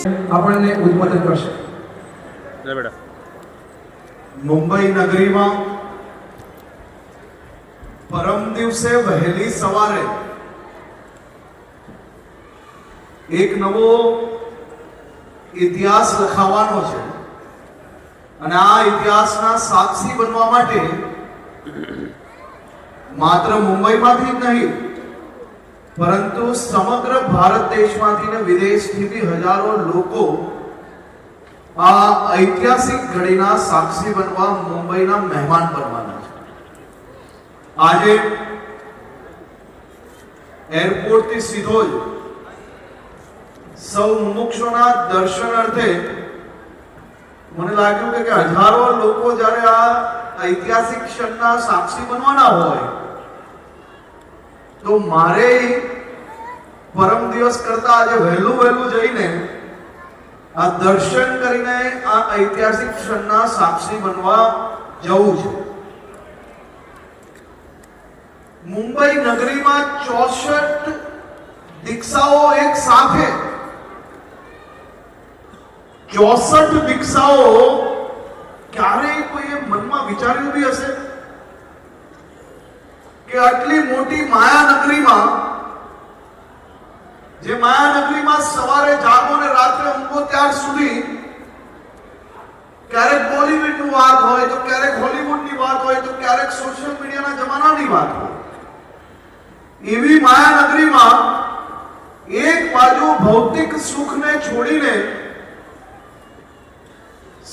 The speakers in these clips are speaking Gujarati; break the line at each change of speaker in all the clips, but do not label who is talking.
આપણને ઉદ્બોધન કરશે.
મુંબઈ નગરીમાં પરમ દિવસે વહેલી સવારે એક નવો ઇતિહાસ લખાવાનો છે અને આ ઇતિહાસના સાક્ષી બનવા માટે માત્ર મુંબઈમાંથી જ નહીં પરંતુ સમગ્ર ભારત દેશમાંથી ને વિદેશથી બી હજારો લોકો આ ઐતિહાસિક ઘડીના સાક્ષી બનવા મુંબઈના મહેમાન બનવાના છે. આજે એરપોર્ટ થી સીધો જ સૌ મુમુક્ષુના દર્શન અર્થે મને લાગ્યું કે હજારો લોકો જ્યારે આ ઐતિહાસિક ક્ષણના સાક્ષી બનવાના હોય તો મારે પરમ દિવસ કરતા આજે વહેલું જઈને આ દર્શન કરીને આ ઐતિહાસિક ક્ષણના સાક્ષી બનવા જવું છે. મુંબઈ નગરીમાં 64 દીક્ષાઓ એક સાથે 64 દીક્ષાઓ ક્યારેય કોઈએ મનમાં વિચાર્યું બી હશે કે આટલી મોટી માયાનગરીમાં જે માયાનગરીમાં સવારે જાગો ને રાત્રે ઊંઘો ત્યાર સુધી ક્યારેક બોલીવુડની વાત હોય તો ક્યારેક હોલીવુડની વાત હોય તો ક્યારેક સોશિયલ મીડિયાના જમાનાની વાત હોય એવી માયાનગરીમાં એક બાજુ ભૌતિક સુખને છોડીને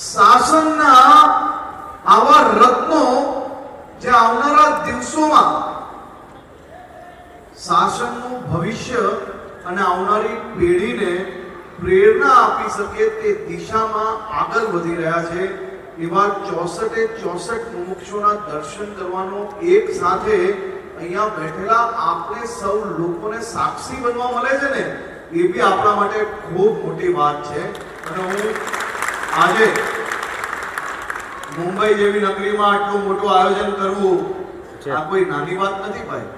શાસનના આવા રત્નો જે આવનારા દિવસોમાં શાસનનું ભવિષ્ય અને આવનારી પેઢીને પ્રેરણા આપી શકે તે દિશામાં આગળ વધી રહ્યા છે એવા 64 મુમુક્ષુના દર્શન કરવાનો એક સાથે અહીંયા બેઠેલા આપણે સૌ લોકોને સાક્ષી બનવા મળે છે ને એ બી આપણા માટે ખૂબ મોટી વાત છે. અને હું આજે મુંબઈ જેવી નગરીમાં આટલું મોટું આયોજન કરવું આ કોઈ નાની વાત નથી ભાઈ.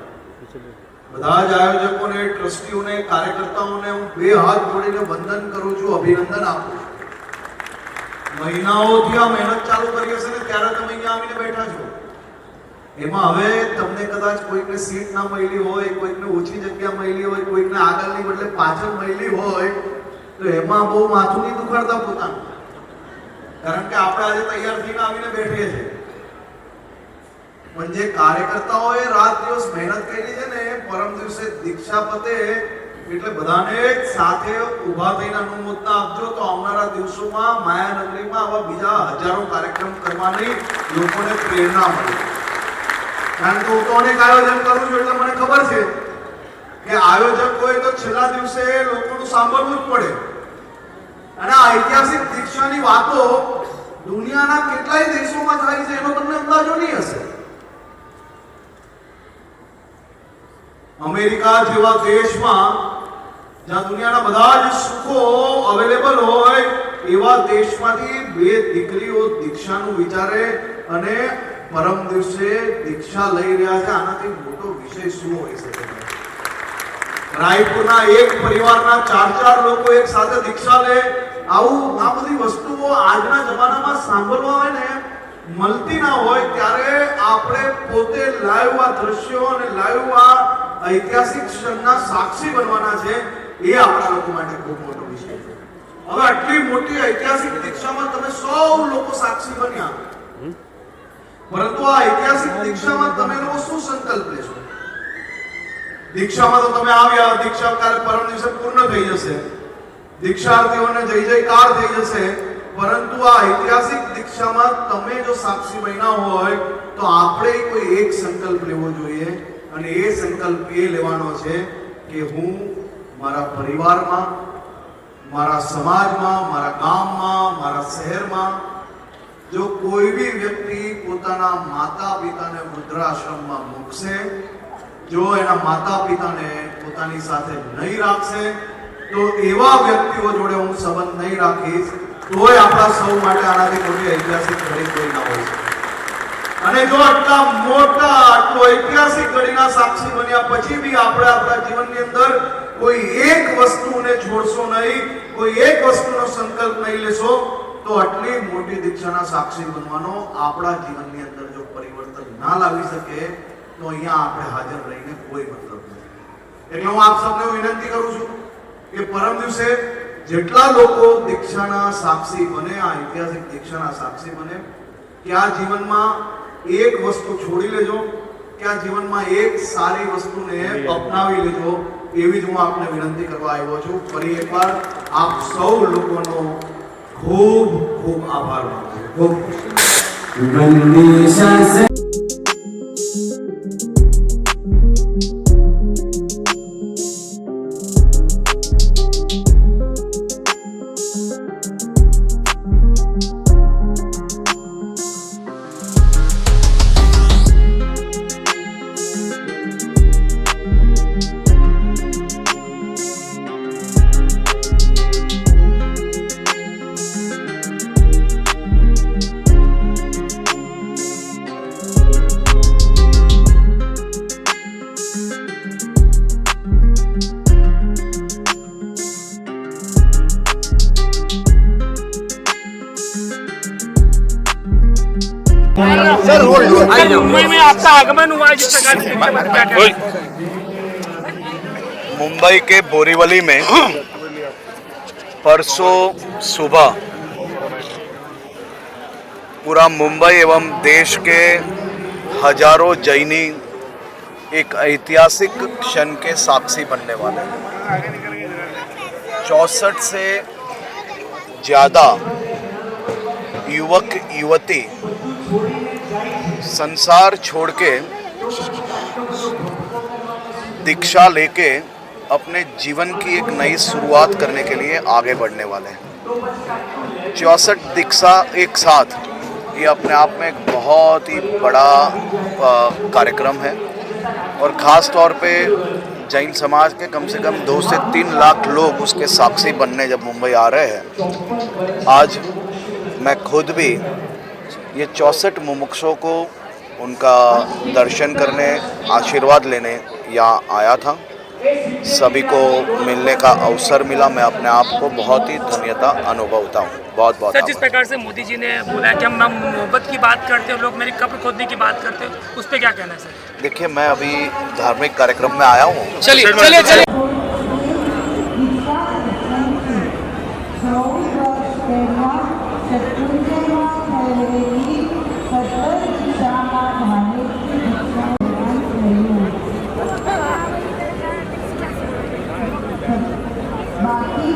બધા જ આયોજકોને, ટ્રસ્ટીઓને, કાર્યકર્તાઓને હું બે હાથ જોડીને વંદન કરું છું, અભિનંદન આપું છું. મહિનાઓથી આ મહેનત ચાલુ કરી હશે ને ત્યારે તમે અહીંયા આવીને બેઠા છો. એમાં હવે તમને કદાચ કોઈકને સીટ ના મળી હોય, કોઈકને ઓછી જગ્યા મળી હોય, કોઈકને આગળની બદલે પાછળ મળી હોય તો એમાં બહુ માથું નહીં દુખાડતા પોતાનું, કારણ કે આપણે આજે તૈયાર થઈને આવીને બેઠીએ છીએ. પણ જે કાર્યકર્તાઓએ રાત દિવસ મહેનત કરી છે ને પરમ દિવસે દીક્ષા પતે એટલે બધાને સાથે ઊભા થઈને અનુમોદના આપજો તો આવનારા દિવસોમાં માયાનગરીમાં આવા બીજા હજારો કાર્યક્રમ કરવાની લોકોને પ્રેરણા મળે. કારણ કે હું તો અનેક આયોજન કરું છું એટલે મને ખબર છે કે આયોજકોએ તો છેલ્લા દિવસે લોકોનું સાંભળવું જ પડે અને આ ઐતિહાસિક દીક્ષાની વાતો દુનિયાના કેટલાય દેશોમાં થાય છે એનો તમને અંદાજો નહીં હશે. અમેરિકા જેવા દેશમાં જ્યાં દુનિયાના બધા જ સુખો અવેલેબલ હોય એવા દેશમાંથી બે દીકરીઓ દીક્ષાનું વિચારે અને પરમ દિવસે દીક્ષા લઈ રહ્યા છે. આનાથી મોટો વિષય શું હોઈ શકે? રાયપુરના એક પરિવારના 4 લોકો એક સાથે દીક્ષા લે, આવું આ બધી વસ્તુઓ આજના જમાનામાં સાંભળવા હોય ને મળતી ના હોય ત્યારે આપણે પોતે લાઈવ આ દ્રશ્યો અને લાઈવ આ ઐતિહાસિક ક્ષણના સાક્ષી બનવાના છે. એ આપણા લોકો માટે ખૂબ મોટો વિષય છે. હવે આટલી મોટી ઐતિહાસિક દીક્ષામાં તમે સૌ લોકો સાક્ષી બન્યા, પરંતુ આ ઐતિહાસિક દીક્ષામાં તમે લોકો શું સંકલ્પ લેશો? દીક્ષામાં તો તમે આવ્યા, દીક્ષા કાલે પરમ દિવસે પૂર્ણ થઈ જશે, દીક્ષાર્થીઓને જય જયકાર થઈ જશે, પરંતુ આ ઐતિહાસિક દીક્ષામાં તમે જો સાક્ષી બન્યા હોય તો આપણે કોઈ એક સંકલ્પ લેવો જોઈએ અને એ સંકલ્પ એ લેવાનો છે કે હું મારા પરિવારમાં, મારા સમાજમાં, મારા ગામમાં, મારા શહેરમાં જો કોઈ બી વ્યક્તિ પોતાના માતા પિતાને વૃદ્ધાશ્રમમાં મૂકશે, જો એના માતા પિતાને પોતાની સાથે નહીં રાખશે તો એવા વ્યક્તિઓ જોડે હું સંબંધ નહીં રાખીશ. તોય આપણા સૌ માટે આનાથી મોટી ઐતિહાસિક ઘડી કોઈ ના હોય શકે. અને જો આટલો ઐતિહાસિક ઘડીના સાક્ષી બન્યા પછી બી આપણે આપણા જીવનની અંદર કોઈ એક વસ્તુને છોડશો નહીં, કોઈ એક વસ્તુનો સંકલ્પ નહીં લેશો તો આટલી મોટી દીક્ષાના સાક્ષી બનવાનો આપણા જીવનની અંદર જો પરિવર્તન ના લાવી શકે તો અહીંયા આપણે હાજર રહીને કોઈ મતલબ નથી. એટલે હું આપ સૌને વિનંતી કરું છું કે પરમ દિવસે જેટલા લોકો દીક્ષાના સાક્ષી બને, આ ઐતિહાસિક દીક્ષાના સાક્ષી બને, કે આ જીવનમાં એક વસ્તુ છોડી લેજો, કે આ જીવનમાં એક સારી વસ્તુને અપનાવી લેજો. એવી જ હું આપને વિનંતી કરવા આવ્યો છું. ફરી એકવાર આપ સૌ લોકોનો ખૂબ ખૂબ આભાર માનું છું.
सर मुंबई में आपका आगमन हुआ है, जिस प्रकार से बैठे
मुंबई के बोरीवली में परसों सुबह पूरा मुंबई एवं देश के हजारों जैनी एक ऐतिहासिक क्षण के साक्षी बनने वाले हैं। 64 से ज़्यादा युवक युवती संसार छोड़ के दीक्षा लेके अपने जीवन की एक नई शुरुआत करने के लिए आगे बढ़ने वाले हैं। 64 दीक्षा एक साथ, ये अपने आप में एक बहुत ही बड़ा कार्यक्रम है और ख़ास तौर पे जैन समाज के कम से कम 2 से 3 लाख लोग उसके साक्षी बनने जब मुंबई आ रहे हैं। आज मैं खुद भी ये 64 मुमुक्षों को उनका दर्शन करने, आशीर्वाद लेने यहाँ आया था। सभी को मिलने का अवसर मिला। मैं अपने आप को बहुत ही धन्यता अनुभवता हूँ। बहुत बहुत
सर, जिस प्रकार से मोदी जी ने बोला है कि हम मोहब्बत की बात करते हैं, लोग मेरी कब्र खोदने की बात करते हैं, उस पर क्या कहना है सर?
देखिए, मैं अभी धार्मिक कार्यक्रम में आया हूँ।
चलिए चलिए चलिए।
बाकी